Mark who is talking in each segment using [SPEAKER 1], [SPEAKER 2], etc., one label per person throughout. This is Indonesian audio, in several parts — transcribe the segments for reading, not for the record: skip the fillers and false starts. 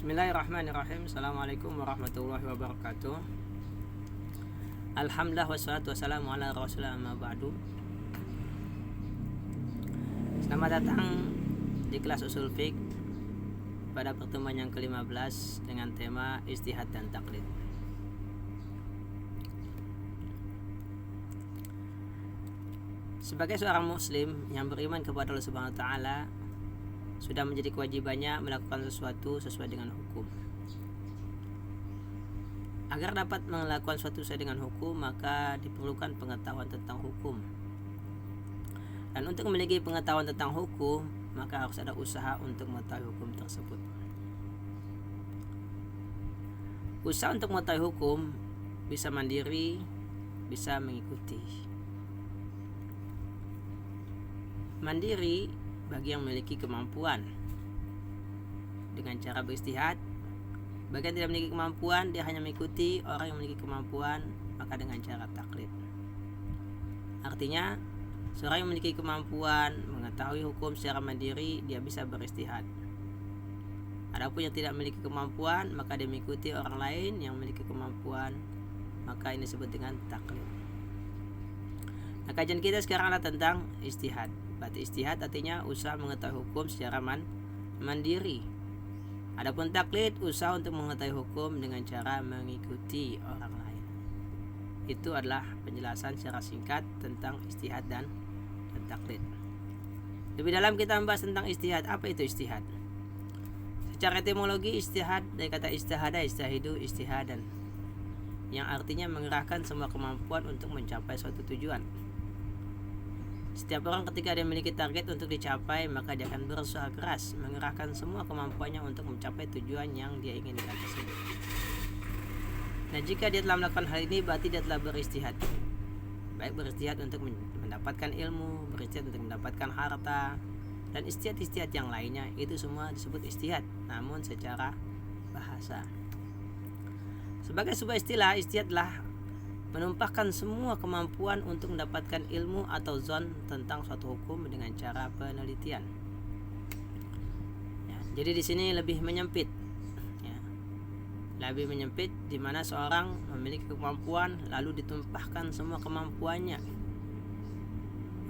[SPEAKER 1] Bismillahirrahmanirrahim. Assalamualaikum warahmatullahi wabarakatuh. Alhamdulillah wassalatu wassalamu ala rasulillah amma ba'du. Selamat datang di kelas usul fiqh pada pertemuan yang ke-15 dengan tema ijtihad dan taklid. Sebagai seorang muslim yang beriman kepada Allah Subhanahu wa taala, sudah menjadi kewajibannya melakukan sesuatu sesuai dengan hukum. Agar dapat melakukan sesuatu sesuai dengan hukum, maka diperlukan pengetahuan tentang hukum. Dan untuk memiliki pengetahuan tentang hukum, maka harus ada usaha untuk mengetahui hukum tersebut. Usaha untuk mengetahui hukum bisa mandiri, bisa mengikuti. Mandiri bagi yang memiliki kemampuan dengan cara berijtihad. Bagi yang tidak memiliki kemampuan, dia hanya mengikuti orang yang memiliki kemampuan, maka dengan cara taklid. Artinya, seorang yang memiliki kemampuan mengetahui hukum secara mandiri, dia bisa berijtihad. Adapun yang tidak memiliki kemampuan, maka dia mengikuti orang lain yang memiliki kemampuan, maka ini disebut dengan taklid. Nah, kajian kita sekarang adalah tentang ijtihad. Berarti ijtihad artinya usaha mengetahui hukum secara mandiri. Adapun taklid, usaha untuk mengetahui hukum dengan cara mengikuti orang lain. Itu adalah penjelasan secara singkat tentang ijtihad dan taklid. Lebih dalam kita membahas tentang ijtihad. Apa itu ijtihad? Secara etimologi, ijtihad dari kata ijtihada, ijtahidu, ijtihadan, yang artinya mengerahkan semua kemampuan untuk mencapai suatu tujuan. Setiap orang ketika dia memiliki target untuk dicapai, maka dia akan berusaha keras mengerahkan semua kemampuannya untuk mencapai tujuan yang dia inginkan tersebut. Nah, jika dia telah melakukan hal ini, berarti dia telah berijtihad. Baik berijtihad untuk mendapatkan ilmu, berijtihad untuk mendapatkan harta, dan ijtihad yang lainnya, itu semua disebut ijtihad, namun secara bahasa. Sebagai sebuah istilah, ijtihad adalah menumpahkan semua kemampuan untuk mendapatkan ilmu atau zon tentang suatu hukum dengan cara penelitian. Ya, jadi di sini lebih menyempit, ya, lebih menyempit, di mana seorang memiliki kemampuan lalu ditumpahkan semua kemampuannya.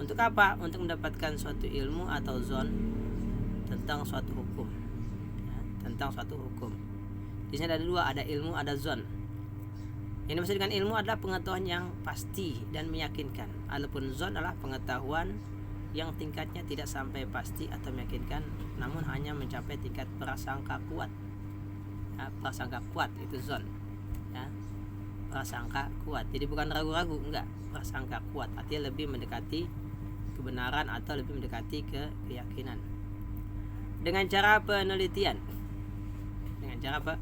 [SPEAKER 1] Untuk apa? Untuk mendapatkan suatu ilmu atau zon tentang suatu hukum. Ya, tentang suatu hukum. Di sini ada dua, ada ilmu, ada zon. Yang dimaksud dengan ilmu adalah pengetahuan yang pasti dan meyakinkan. Adapun zon adalah pengetahuan yang tingkatnya tidak sampai pasti atau meyakinkan, namun hanya mencapai tingkat prasangka kuat. Ya, prasangka kuat itu zon. Ya, prasangka kuat. Jadi bukan ragu-ragu, enggak. Prasangka kuat artinya lebih mendekati kebenaran atau lebih mendekati keyakinan. Dengan cara penelitian. Dengan cara apa?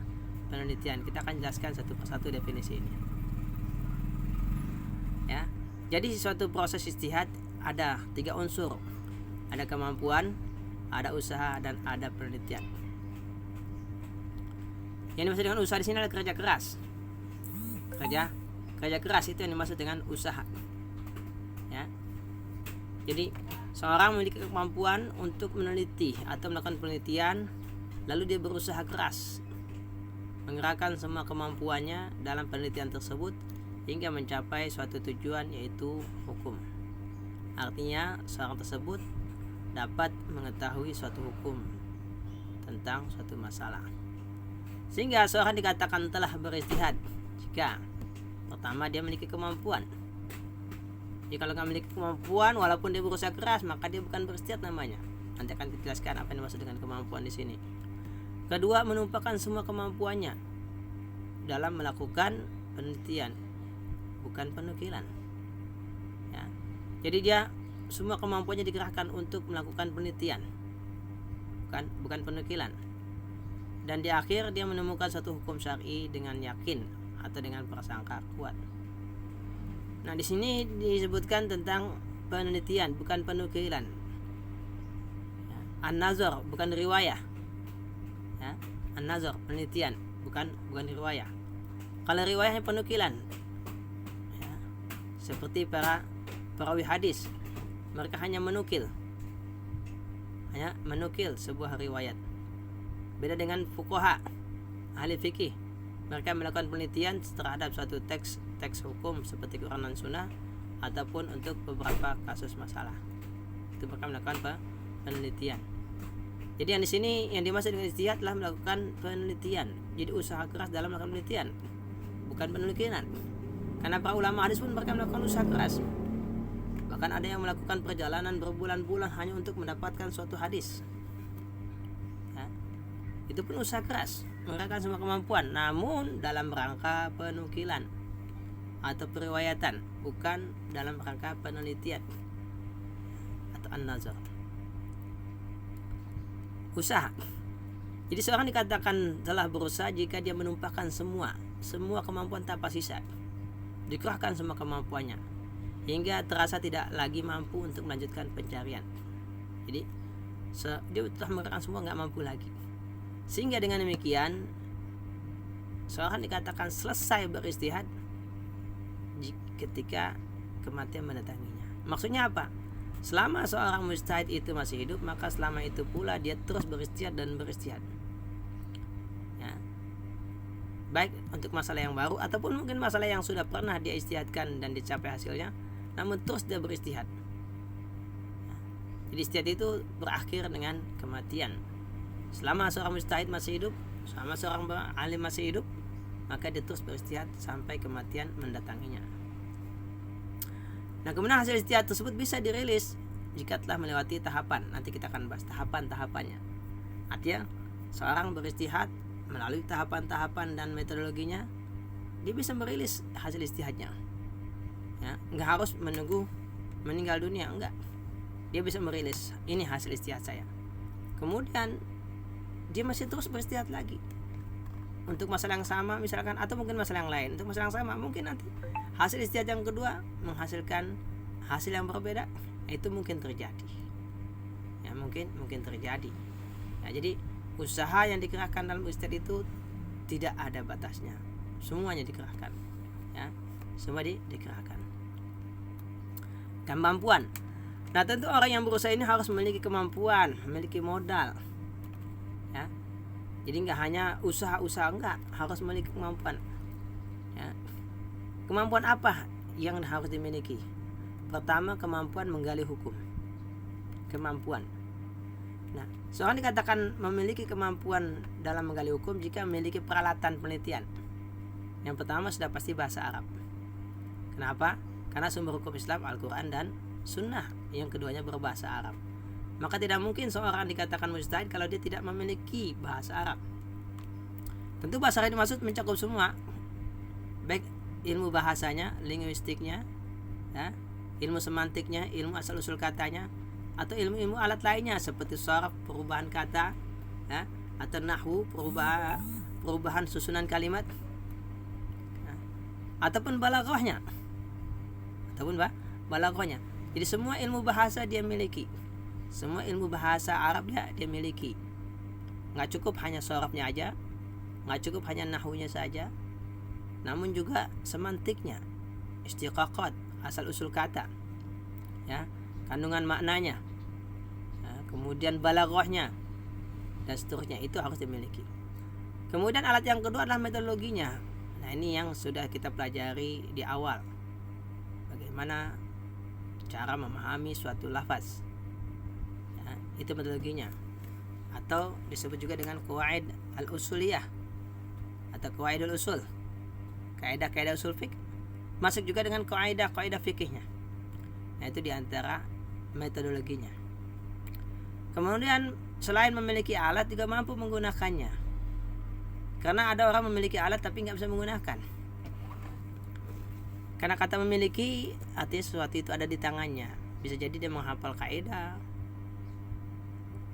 [SPEAKER 1] Penelitian. Kita akan jelaskan satu persatu definisi ini. Ya. Jadi suatu proses ijtihad ada 3 unsur. Ada kemampuan, ada usaha, dan ada penelitian. Yang dimaksud dengan usaha di sini adalah kerja keras. Kerja keras itu yang dimaksud dengan usaha. Ya. Jadi seorang memiliki kemampuan untuk meneliti atau melakukan penelitian, lalu dia berusaha keras mengerahkan semua kemampuannya dalam penelitian tersebut hingga mencapai suatu tujuan, yaitu hukum. Artinya seorang tersebut dapat mengetahui suatu hukum tentang suatu masalah, sehingga seorang dikatakan telah berijtihad jika pertama dia memiliki kemampuan. Jadi kalau nggak memiliki kemampuan walaupun dia berusaha keras, maka dia bukan berijtihad namanya. Nanti akan dijelaskan apa yang dimaksud dengan kemampuan di sini. Kedua, menumpahkan semua kemampuannya dalam melakukan penelitian, bukan penukilan. Ya. Jadi dia semua kemampuannya dikerahkan untuk melakukan penelitian, bukan penukilan. Dan di akhir dia menemukan satu hukum syar'i dengan yakin atau dengan prasangka kuat. Nah, di sini disebutkan tentang penelitian, bukan penukilan. Ya. An-nazar bukan riwayah. Ya, an-nazar penelitian, bukan riwayah. Kalau riwayahnya penukilan, ya, seperti para perawi hadis, mereka hanya menukil sebuah riwayat. Beda dengan fuqaha. ahli fikih, mereka melakukan penelitian terhadap suatu teks hukum seperti Quran dan Sunnah, ataupun untuk beberapa kasus masalah. Itu mereka melakukan penelitian. Jadi yang di sini yang dimaksud dengan ijtihad adalah melakukan penelitian. Jadi usaha keras dalam melakukan penelitian, bukan penelitian. Karena para ulama hadis pun mereka melakukan usaha keras. Bahkan ada yang melakukan perjalanan berbulan-bulan hanya untuk mendapatkan suatu hadis. Ya, itu pun usaha keras, mengerahkan semua kemampuan, namun dalam rangka penukilan atau periwayatan, bukan dalam rangka penelitian atau an-nazar. Usaha. Jadi seorang dikatakan telah berusaha jika dia menumpahkan semua kemampuan tanpa sisa, dikerahkan semua kemampuannya hingga terasa tidak lagi mampu untuk melanjutkan pencarian. Jadi dia telah mengerahkan semua, nggak mampu lagi, sehingga dengan demikian seorang dikatakan selesai beristihad ketika kematian mendatanginya. Maksudnya apa? Selama seorang mujtahid itu masih hidup, maka selama itu pula dia terus beristihad dan beristihad. Ya. Baik untuk masalah yang baru ataupun mungkin masalah yang sudah pernah dia istihadkan dan dicapai hasilnya, namun terus dia beristihad. Ya. Jadi istihad itu berakhir dengan kematian. Selama seorang mujtahid masih hidup, selama seorang alim masih hidup, maka dia terus beristihad sampai kematian mendatanginya. Nah, kemudian hasil ijtihad tersebut bisa dirilis jika telah melewati tahapan. Nanti kita akan bahas tahapan-tahapannya. Artinya seorang beristihad melalui tahapan-tahapan dan metodologinya, dia bisa merilis hasil ijtihadnya. Ya, enggak harus menunggu meninggal dunia, enggak. Dia bisa merilis, ini hasil ijtihad saya. Kemudian dia masih terus beristihad lagi untuk masalah yang sama misalkan, atau mungkin masalah yang lain. Untuk masalah yang sama mungkin nanti hasil ijtihad yang kedua menghasilkan hasil yang berbeda, itu mungkin terjadi. Ya, mungkin terjadi. Ya, jadi usaha yang dikerahkan dalam ijtihad itu tidak ada batasnya. Semuanya dikerahkan. Ya, semua dikerahkan. Kemampuan. Nah, tentu orang yang berusaha ini harus memiliki kemampuan, memiliki modal. Ya. Jadi enggak hanya usaha-usaha, enggak, harus memiliki kemampuan. Ya. Kemampuan apa yang harus dimiliki? Pertama, kemampuan menggali hukum. Kemampuan. Nah, seorang dikatakan memiliki kemampuan dalam menggali hukum jika memiliki peralatan penelitian. Yang pertama sudah pasti bahasa Arab. Kenapa? Karena sumber hukum Islam Al-Quran dan Sunnah. Yang keduanya berbahasa Arab. Maka tidak mungkin seorang dikatakan mujtahid kalau dia tidak memiliki bahasa Arab. Tentu bahasa Arab dimaksud mencakup semua, baik ilmu bahasanya, linguistiknya, ya, ilmu semantiknya, ilmu asal usul katanya, atau ilmu-ilmu alat lainnya seperti sharaf, perubahan kata, ya, atau nahwu, perubahan susunan kalimat, ya, ataupun balaghahnya, Jadi semua ilmu bahasa dia miliki. Semua ilmu bahasa Arab dia miliki. Nggak cukup hanya sharafnya aja, nggak cukup hanya nahwunya saja, namun juga semantiknya, istiqaqat, asal usul kata, ya, kandungan maknanya, ya, kemudian balaghahnya dan seterusnya, itu harus dimiliki. Kemudian alat yang kedua adalah metodologinya. Nah, ini yang sudah kita pelajari di awal, bagaimana cara memahami suatu lafaz, ya, itu metodologinya, atau disebut juga dengan qawaid al-usuliyah atau qawaidul usul, kaidah-kaidah usul fiqh, masuk juga dengan kaidah fikihnya. Nah, itu diantara metodologinya. Kemudian selain memiliki alat juga mampu menggunakannya. Karena ada orang memiliki alat tapi nggak bisa menggunakan. Karena kata memiliki artinya sesuatu itu ada di tangannya. Bisa jadi dia menghafal kaidah,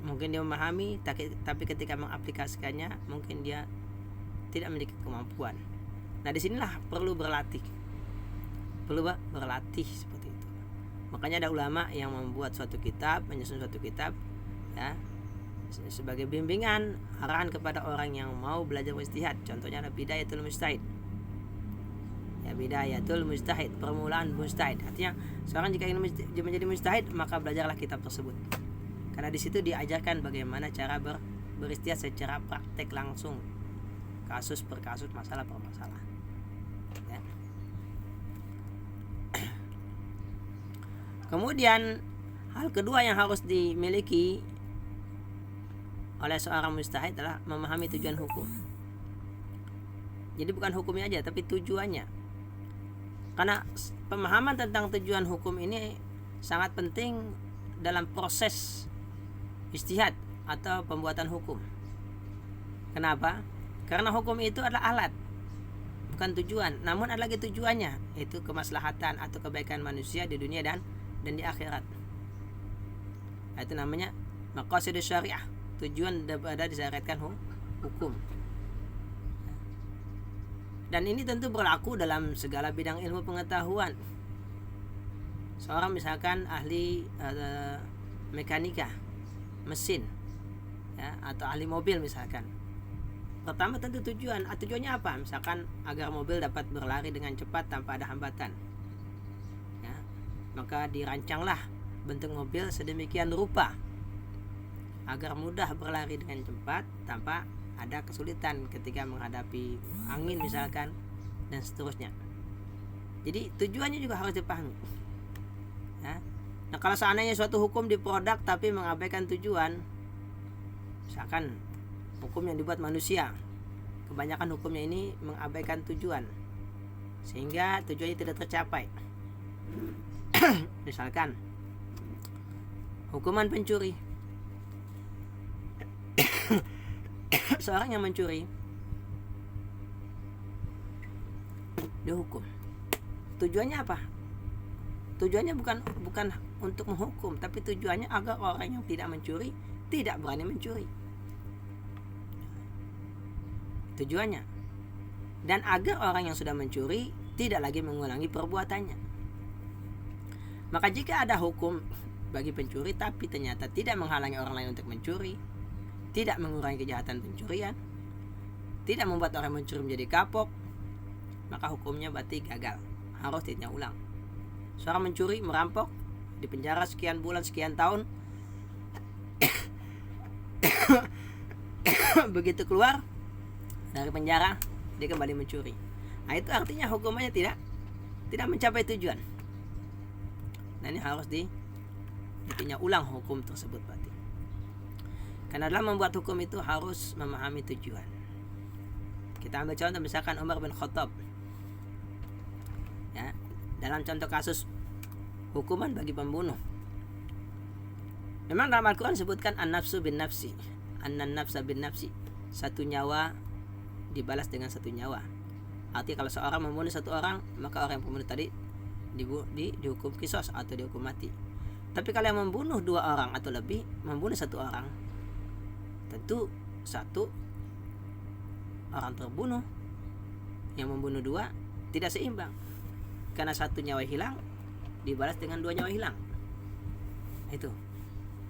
[SPEAKER 1] mungkin dia memahami, tapi ketika mengaplikasikannya mungkin dia tidak memiliki kemampuan. Nah, disinilah perlu berlatih seperti itu. Makanya ada ulama yang membuat suatu kitab, menyusun suatu kitab, ya, sebagai bimbingan, arahan kepada orang yang mau belajar ijtihad. Contohnya ada Bidayatul Mujtahid. Ya, Bidayatul Mujtahid, permulaan mujtahid. Artinya seorang jika ingin menjadi mujtahid, maka belajarlah kitab tersebut. Karena di situ diajarkan bagaimana cara beristihad secara praktek langsung. kasus per kasus, masalah per masalah. Ya. Kemudian hal kedua yang harus dimiliki oleh seorang mujtahid adalah memahami tujuan hukum. Jadi bukan hukumnya aja, tapi tujuannya. Karena pemahaman tentang tujuan hukum ini sangat penting dalam proses ijtihad atau pembuatan hukum. Kenapa? Karena hukum itu adalah alat, bukan tujuan. Namun ada lagi tujuannya, yaitu kemaslahatan atau kebaikan manusia di dunia dan di akhirat. Itu namanya maqasidus syariah, tujuan daripada disyariatkan hukum. Dan ini tentu berlaku dalam segala bidang ilmu pengetahuan. Seorang misalkan ahli mekanika, mesin, ya, atau ahli mobil misalkan. Pertama tentu tujuan. Tujuannya apa? Misalkan agar mobil dapat berlari dengan cepat tanpa ada hambatan. Ya, maka dirancanglah bentuk mobil sedemikian rupa agar mudah berlari dengan cepat tanpa ada kesulitan ketika menghadapi angin misalkan, dan seterusnya. Jadi tujuannya juga harus dipahami. Ya. Nah, kalau seandainya suatu hukum di produk tapi mengabaikan tujuan, misalkan hukum yang dibuat manusia, kebanyakan hukumnya ini mengabaikan tujuan sehingga tujuannya tidak tercapai. Misalkan hukuman pencuri. Seorang yang mencuri dihukum. Tujuannya apa? Tujuannya bukan untuk menghukum, tapi tujuannya agar orang yang tidak mencuri tidak berani mencuri. Tujuannya. Dan agar orang yang sudah mencuri tidak lagi mengulangi perbuatannya. Maka jika ada hukum bagi pencuri tapi ternyata tidak menghalangi orang lain untuk mencuri, tidak mengurangi kejahatan pencurian, tidak membuat orang mencuri menjadi kapok, maka hukumnya berarti gagal, harus ditinjau ulang. Seorang mencuri, merampok, dipenjara sekian bulan, sekian tahun. Begitu keluar dari penjara, dia kembali mencuri. Nah, itu artinya hukumannya tidak mencapai tujuan. Nah, ini harus ditinjau ulang hukum tersebut berarti. Karena dalam membuat hukum itu harus memahami tujuan. Kita ambil contoh misalkan Umar bin Khattab. Ya, dalam contoh kasus hukuman bagi pembunuh. Memang dalam Al-Quran disebutkan an-nafsu bin nafsi, an-nafsa bin nafsi. Satu nyawa dibalas dengan satu nyawa. Artinya kalau seorang membunuh satu orang, maka orang yang pembunuh tadi dihukum qisas atau dihukum mati. Tapi kalau yang membunuh dua orang atau lebih, membunuh satu orang, tentu satu orang terbunuh yang membunuh dua tidak seimbang, karena satu nyawa hilang dibalas dengan dua nyawa hilang. Itu.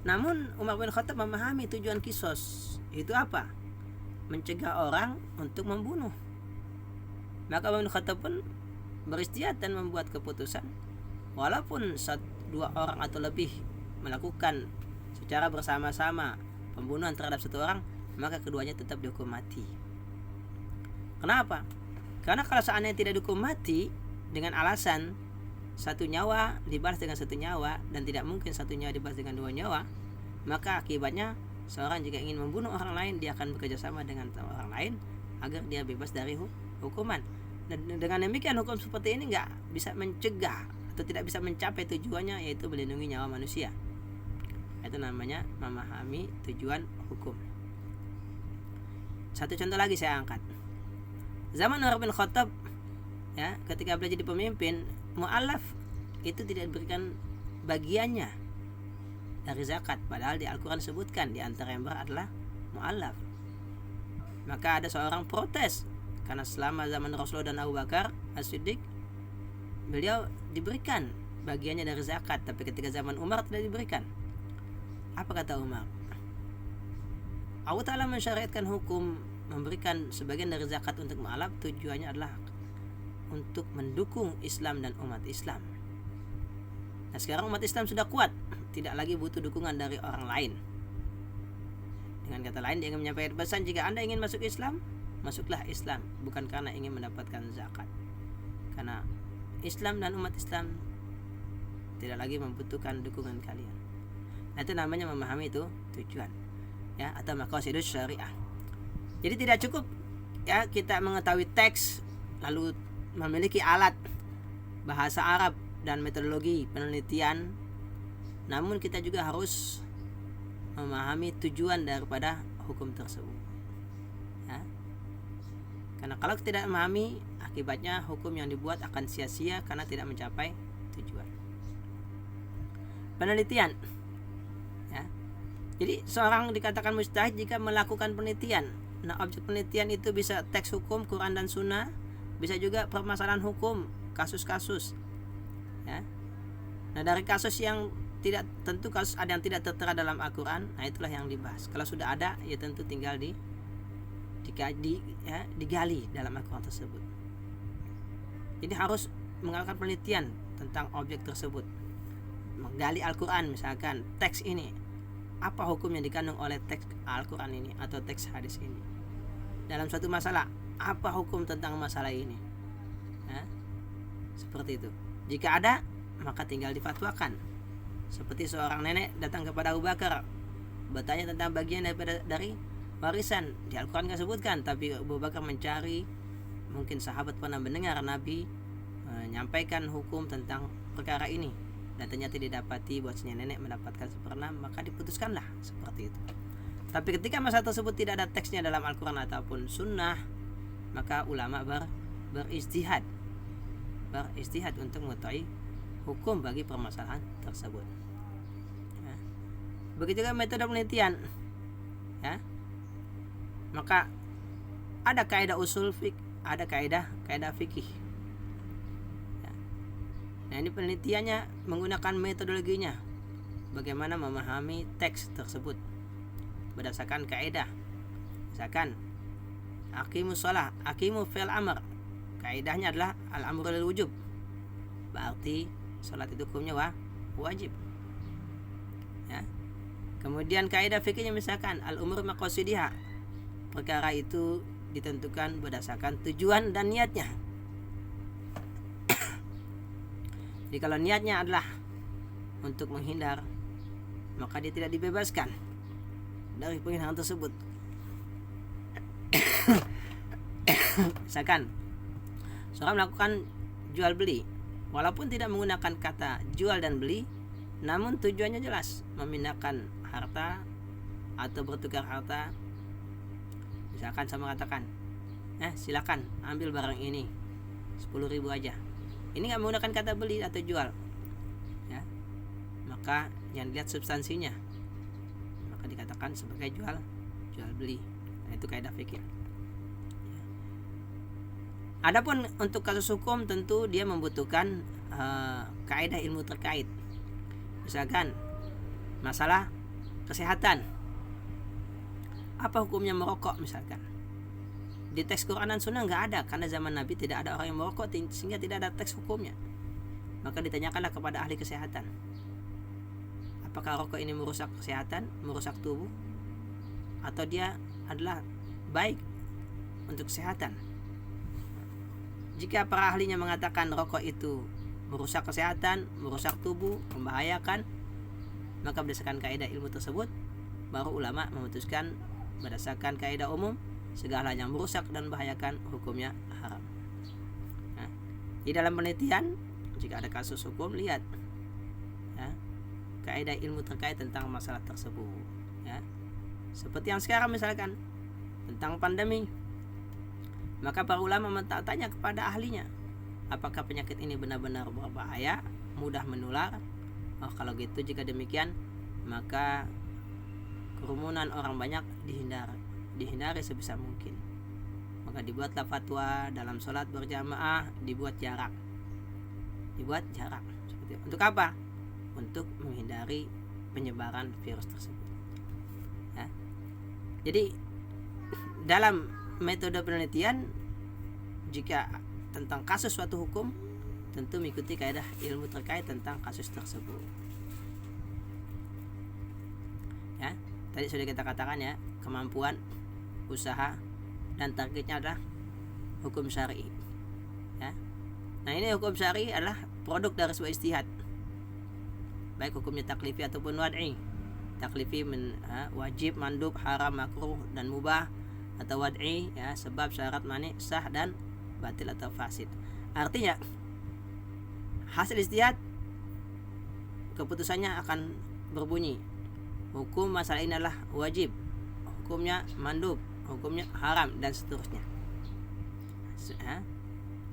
[SPEAKER 1] Namun Umar bin Khattab memahami tujuan qisas itu apa? Mencegah orang untuk membunuh. Maka Umar bin Khattab pun beristiad dan membuat keputusan, walaupun dua orang atau lebih melakukan secara bersama-sama pembunuhan terhadap satu orang, maka keduanya tetap dihukum mati. Kenapa? Karena kalau seandainya tidak dihukum mati dengan alasan satu nyawa dibalas dengan satu nyawa dan tidak mungkin satu nyawa dibalas dengan dua nyawa, maka akibatnya seorang jika ingin membunuh orang lain, dia akan bekerja sama dengan orang lain agar dia bebas dari hukuman. Dan dengan demikian hukum seperti ini nggak bisa mencegah atau tidak bisa mencapai tujuannya, yaitu melindungi nyawa manusia. Itu namanya memahami tujuan hukum. Satu contoh lagi saya angkat. Zaman Umar bin Khattab, ya, ketika beliau jadi pemimpin, mu'allaf itu tidak diberikan bagiannya dari zakat, padahal di Al-Quran disebutkan di antara yang berat adalah mu'allaf. Maka ada seorang protes karena selama zaman Rasulullah dan Abu Bakar As-Siddiq beliau diberikan bagiannya dari zakat, tapi ketika zaman Umar tidak diberikan. Apa kata Umar? Allah Ta'ala mensyariatkan hukum memberikan sebagian dari zakat untuk mu'allaf, tujuannya adalah untuk mendukung Islam dan umat Islam. Nah, sekarang umat Islam sudah kuat, tidak lagi butuh dukungan dari orang lain. Dengan kata lain, dia ingin menyampaikan pesan, jika Anda ingin masuk Islam, masuklah Islam bukan karena ingin mendapatkan zakat. Karena Islam dan umat Islam tidak lagi membutuhkan dukungan kalian. Nah, itu namanya memahami itu tujuan, ya, atau maqasidus syariah. Jadi tidak cukup ya kita mengetahui teks lalu memiliki alat bahasa Arab dan metodologi penelitian, namun kita juga harus memahami tujuan daripada hukum tersebut, ya. Karena kalau tidak memahami, akibatnya hukum yang dibuat akan sia-sia karena tidak mencapai tujuan. Penelitian, ya. Jadi seorang dikatakan mujtahid jika melakukan penelitian. Nah, objek penelitian itu bisa teks hukum Quran dan Sunnah, bisa juga permasalahan hukum, kasus-kasus, ya. Nah, dari kasus yang tidak, tentu kasus ada yang tidak tertera dalam Al-Quran, nah itulah yang dibahas. Kalau sudah ada, ya tentu tinggal digali dalam Al-Quran tersebut. Jadi harus melakukan penelitian tentang objek tersebut, menggali Al-Quran, misalkan teks ini apa hukum yang dikandung oleh teks Al-Quran ini atau teks hadis ini dalam suatu masalah, apa hukum tentang masalah ini, ya, seperti itu. Jika ada, maka tinggal difatwakan. Seperti seorang nenek datang kepada Abu Bakar bertanya tentang bagian dari warisan. Di Al-Quran nggak sebutkan, tapi Abu Bakar mencari, mungkin sahabat pernah mendengar Nabi menyampaikan hukum tentang perkara ini dan ternyata didapati bahwasanya nenek mendapatkan seperenam, maka diputuskanlah seperti itu. Tapi ketika masalah tersebut tidak ada teksnya dalam Al-Quran ataupun Sunnah, maka ulama beristihad untuk mengetahui hukum bagi permasalahan tersebut, ya. Begitu juga metode penelitian, ya. Maka ada kaidah usul fiqh, ada kaidah fikih, ya. Nah, ini penelitiannya menggunakan metodologinya, bagaimana memahami teks tersebut berdasarkan kaidah. Misalkan aqimus shalah, aqimu fi'l amr, kaidahnya adalah al-amru lil wujub, berarti salat itu hukumnya wajib, ya. Kemudian kaidah fikihnya misalkan al-umur maqasidiha, perkara itu ditentukan berdasarkan tujuan dan niatnya. Jadi kalau niatnya adalah untuk menghindar, maka dia tidak dibebaskan dari penghinaan tersebut. Misalkan seorang melakukan jual beli, walaupun tidak menggunakan kata jual dan beli, namun tujuannya jelas, memindahkan harta atau bertukar harta. Misalkan saya mengatakan, silakan ambil barang ini 10.000 aja. Ini nggak menggunakan kata beli atau jual, ya. Maka yang dilihat substansinya, maka dikatakan sebagai jual beli. Nah, itu kaidah fikih. Adapun untuk kasus hukum tentu dia membutuhkan kaidah ilmu terkait. Misalkan masalah kesehatan, apa hukumnya merokok misalkan. Di teks Quran dan Sunnah nggak ada, karena zaman Nabi tidak ada orang yang merokok, sehingga tidak ada teks hukumnya. Maka ditanyakanlah kepada ahli kesehatan, apakah rokok ini merusak kesehatan, merusak tubuh, atau dia adalah baik untuk kesehatan. Jika para ahlinya mengatakan rokok itu merusak kesehatan, merusak tubuh, membahayakan, maka berdasarkan kaidah ilmu tersebut, baru ulama memutuskan berdasarkan kaidah umum, segala yang merusak dan membahayakan hukumnya haram. Nah, di dalam penelitian, jika ada kasus hukum, lihat, ya, kaidah ilmu terkait tentang masalah tersebut, ya. Seperti yang sekarang misalkan tentang pandemi, maka para ulama tanya kepada ahlinya, apakah penyakit ini benar-benar berbahaya, mudah menular. Oh, kalau gitu, jika demikian, maka kerumunan orang banyak dihindari sebisa mungkin. Maka dibuatlah fatwa dalam sholat berjamaah, dibuat jarak seperti itu. Untuk apa? Untuk menghindari penyebaran virus tersebut, ya. Jadi dalam metode penelitian, jika tentang kasus suatu hukum, tentu mengikuti kaidah ilmu terkait tentang kasus tersebut, ya. Tadi sudah kita katakan, ya, kemampuan, usaha, dan targetnya adalah hukum syar'i. Ya. Nah, ini hukum syar'i adalah produk dari sebuah ijtihad, baik hukumnya taklifi ataupun wad'i. Taklifi wajib, mandub, haram, makruh dan mubah, atau wad'i ya, sebab, syarat, mani, sah dan batil atau fasid. Artinya hasil ijtihad keputusannya akan berbunyi hukum masalah ini adalah wajib, hukumnya mandub, hukumnya haram dan seterusnya.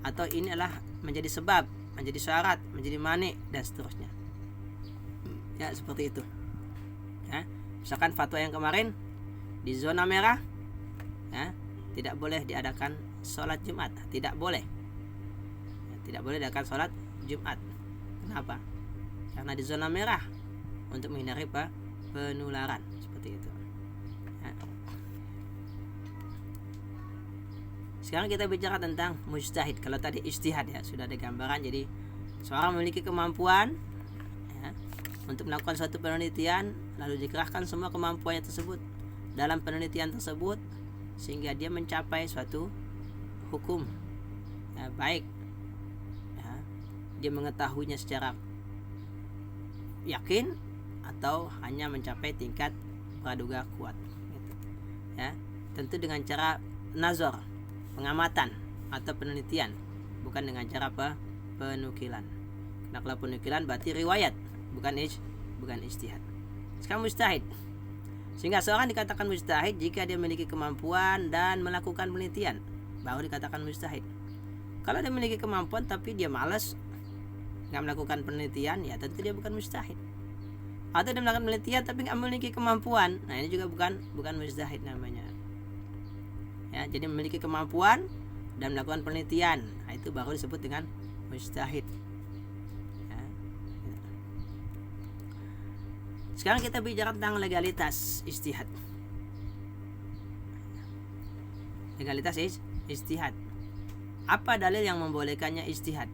[SPEAKER 1] Atau ini adalah menjadi sebab, menjadi syarat, menjadi mani dan seterusnya. Ya, seperti itu. Ya, misalkan fatwa yang kemarin di zona merah, ya, tidak boleh diadakan sholat Jumat, tidak boleh. Ya, tidak boleh diadakan sholat Jumat. Kenapa? Karena di zona merah untuk menghindari penularan, seperti itu. Ya. Sekarang kita bicara tentang mujtahid. Kalau tadi ijtihad ya sudah ada gambaran. Jadi seorang memiliki kemampuan ya, untuk melakukan suatu penelitian, lalu dikerahkan semua kemampuannya tersebut dalam penelitian tersebut sehingga dia mencapai suatu hukum ya, baik ya, dia mengetahuinya secara yakin atau hanya mencapai tingkat praduga kuat gitu. Ya, tentu dengan cara nazar, pengamatan atau penelitian, bukan dengan cara penukilan. Nah, kalau penukilan berarti riwayat, bukan ijtihad. Sekarang mujtahid. Sehingga seorang dikatakan mujtahid jika dia memiliki kemampuan dan melakukan penelitian, baru dikatakan mujtahid. Kalau dia memiliki kemampuan tapi dia malas, nggak melakukan penelitian, ya tentu dia bukan mujtahid. Atau dia melakukan penelitian tapi nggak memiliki kemampuan, nah ini juga bukan mujtahid namanya. Ya, jadi memiliki kemampuan dan melakukan penelitian, nah itu baru disebut dengan mujtahid. Ya. Sekarang kita bicara tentang legalitas ijtihad. Legalitas ijtihad. Apa dalil yang membolehkannya ijtihad?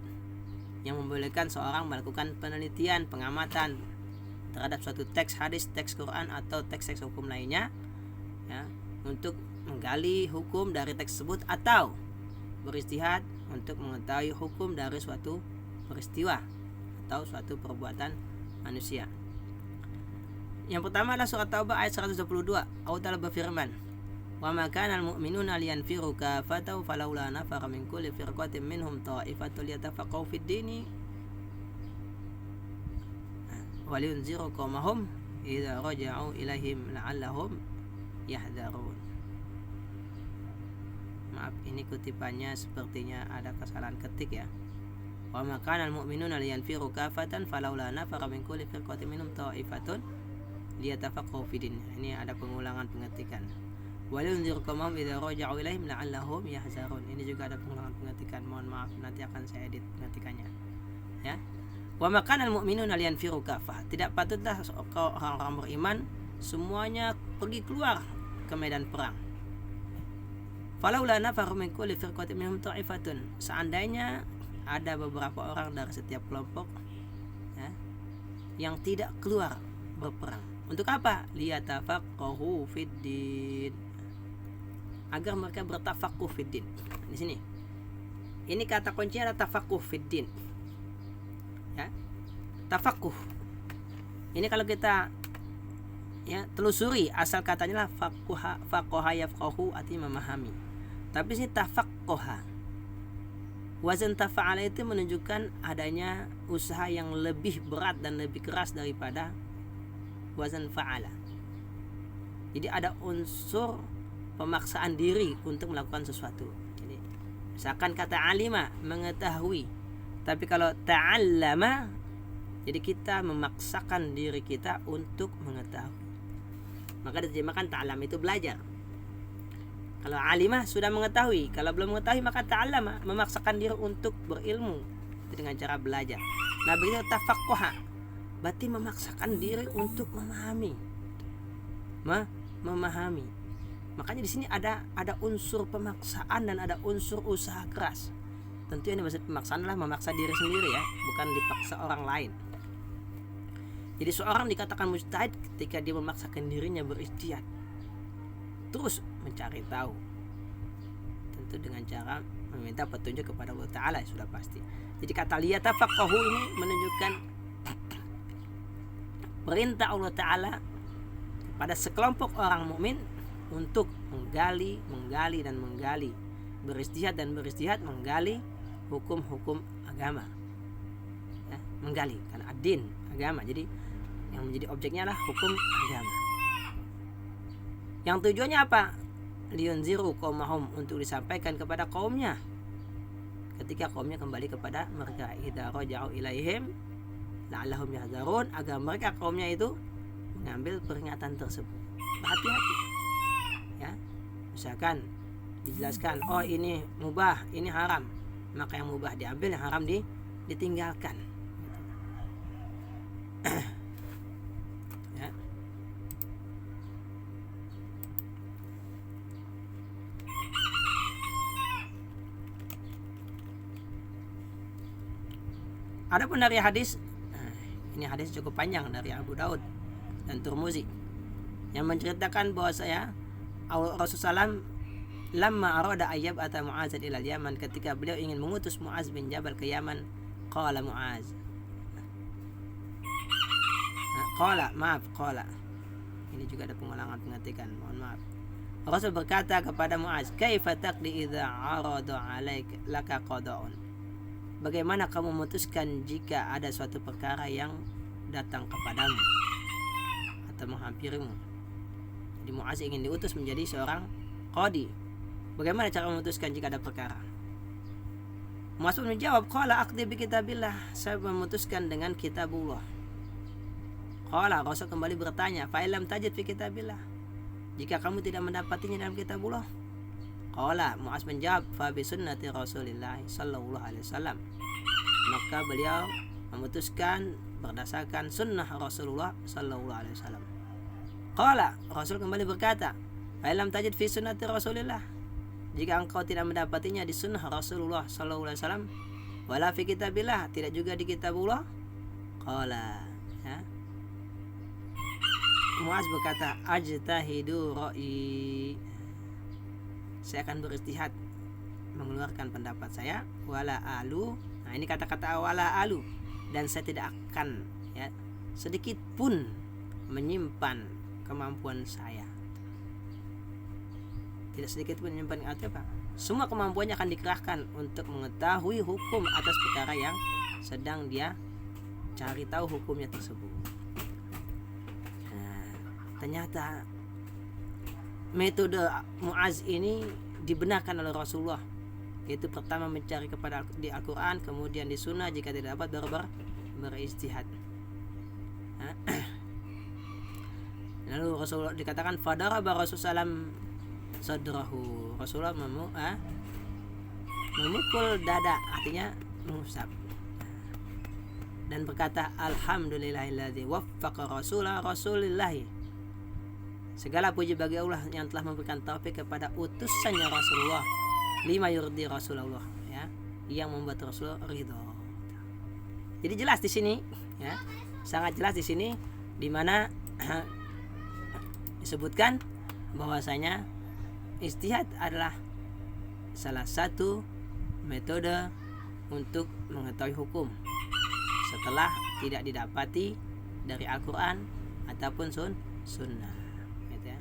[SPEAKER 1] Yang membolehkan seorang melakukan penelitian, pengamatan terhadap suatu teks hadis, teks Quran atau teks-teks hukum lainnya ya, untuk menggali hukum dari teks tersebut atau berijtihad untuk mengetahui hukum dari suatu peristiwa atau suatu perbuatan manusia. Yang pertama adalah surat Taubah ayat 122. Allah Ta'ala berfirman, "Wa ma kana al-mu'minuna liyanfiru kafatan falawla nafara min kulli firqatin minhum ta'ifatun liyatafaqahu fid dini wa liyunziru qaumahum idza raja'u ilaihim la'allahum yahdharun." Maaf, ini kutipannya sepertinya ada kesalahan ketik ya. Wa ma kana al-mu'minuna liyanfiru kafatan falawla nafara min kulli firqatin minhum ta'ifatun liyatafaqahu fid din. Ini ada pengulangan pengetikan. Walunzir qawmahum idza raja'u ilaihim la'allahum yahzarun. Ini juga ada pengulangan pengetikan. Mohon maaf, nanti akan saya edit pengetikannya. Ya. Wa ma kana al-mu'minuna liyanfiru kafah. Tidak patutlah orang-orang beriman semuanya pergi keluar ke medan perang. Falaula nafaru min kulli firqatin minhum ta'ifatun. Seandainya ada beberapa orang dari setiap kelompok ya, yang tidak keluar berperang. Untuk apa? Liyatafaqahu fid din. Agar mereka bertafaqquh fid din. Di sini. Ini kata kuncinya adalah tafaqquh fid din. Ya. Tafaqquh. Ini kalau kita ya telusuri asal katanya lah faqaha yafqahu, artinya memahami. Tapi sini tafaqqaha. Wazan tafa'ala itu menunjukkan adanya usaha yang lebih berat dan lebih keras daripada wazan fa'ala. Jadi ada unsur pemaksaan diri untuk melakukan sesuatu. Jadi misalkan kata alima, mengetahui. Tapi kalau ta'allama, jadi kita memaksakan diri kita untuk mengetahui. Maka diterjemahkan ta'allam itu belajar. Kalau alimah sudah mengetahui, kalau belum mengetahui maka ta'allama, memaksakan diri untuk berilmu dengan cara belajar. Nah, begitu tafaqqaha, berarti memaksakan diri untuk memahami. Memahami. Makanya di sini ada unsur pemaksaan dan ada unsur usaha keras. Tentu yang dimaksud pemaksaan adalah memaksa diri sendiri ya, bukan dipaksa orang lain. Jadi seorang dikatakan mujtahid ketika dia memaksakan dirinya berijtihad, terus mencari tahu, itu dengan cara meminta petunjuk kepada Allah Ta'ala, sudah pasti. Jadi kata liyatafaqahu ini menunjukkan perintah Allah Ta'ala pada sekelompok orang mukmin untuk menggali dan menggali, beristihad dan beristihad menggali hukum-hukum agama, ya, menggali karena ad-din, agama. Jadi yang menjadi objeknya adalah hukum agama. Yang tujuannya apa? Liyunziru qaumahum, untuk disampaikan kepada kaumnya ketika kaumnya kembali kepada mereka. Idza raja'u ilaihim la'allahum yahzarun, agar mereka kaumnya itu mengambil peringatan tersebut. Hati-hati. Ya. Misalkan dijelaskan, oh ini mubah, ini haram, maka yang mubah diambil, yang haram ditinggalkan. Ya. Adapun dari hadis, ini hadis cukup panjang dari Abu Daud dan Tirmizi yang menceritakan bahwa Rasulullah SAW lamma arada ayyab ata Mu'az ila Yaman, ketika beliau ingin mengutus Mu'az bin Jabal ke Yaman, qala Mu'az, qala ini juga ada pengulangan pengetikan, mohon maaf. Rasul berkata kepada Mu'az, kaifa taqdi idza arada alaik laka qada'un, bagaimana kamu memutuskan jika ada suatu perkara yang datang kepadamu atau menghampirimu. Jadi Mu'az ingin diutus menjadi seorang qadi. Bagaimana cara memutuskan jika ada perkara? Mu'az menjawab, qala aqdi bi kitabillah, saya memutuskan dengan kitabullah. Qala, Rasul kembali bertanya, fa illam tajid fi kitabillah, jika kamu tidak mendapatinya dalam kitabullah. Qala, Mu'az menjawab, fa bi sunnati Rasulillah sallallahu alaihi wasallam, maka beliau memutuskan berdasarkan sunnah Rasulullah sallallahu alaihi wasallam. Qala, Rasul kembali berkata, fa illam tajid fi sunnati Rasulillah, jika engkau tidak mendapatinya di sunnah Rasulullah sallallahu alaihi wasallam, wala fi kitabillah, tidak juga di kitabullah. Qala, ya. Mu'az berkata, ajtahidu ra'i, saya akan beristihad mengeluarkan pendapat saya, wala alu. Nah, ini kata-kata wala alu, dan saya tidak akan, ya, sedikit pun menyimpan kemampuan saya. Tidak sedikit pun menyimpan, artinya apa? Semua kemampuannya akan dikerahkan untuk mengetahui hukum atas perkara yang sedang dia cari tahu hukumnya tersebut. Nah, ternyata metode Mu'az ini dibenarkan oleh Rasulullah, yaitu pertama mencari kepada di Al-Quran, kemudian di Sunnah, jika tidak dapat baru beristihad. Lalu Rasulullah dikatakan fadaraba Rasulullah sadrahu, Rasulullah memukul dada, artinya mengusap, dan berkata, alhamdulillahilladzi waffaqa rasulillahi, segala puji bagi Allah yang telah memberikan taufik kepada utusannya Rasulullah, lima yurdi Rasulullah, ya, yang membuat Rasulullah ridho. Jadi jelas di sini, ya, sangat jelas di sini, di mana disebutkan bahwasanya ijtihad adalah salah satu metode untuk mengetahui hukum setelah tidak didapati dari Al-Quran ataupun Sunnah. Gitu ya.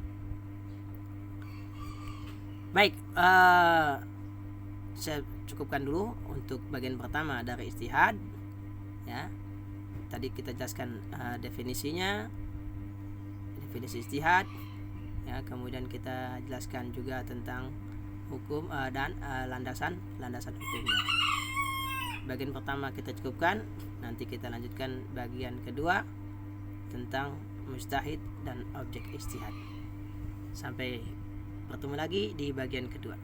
[SPEAKER 1] Baik, saya cukupkan dulu untuk bagian pertama dari ijtihad. Ya, tadi kita jelaskan definisi ijtihad. Ya, kemudian kita jelaskan juga tentang hukum dan landasan hukumnya. Bagian pertama kita cukupkan, nanti kita lanjutkan bagian kedua tentang mujtahid dan objek ijtihad. Sampai bertemu lagi di bagian kedua.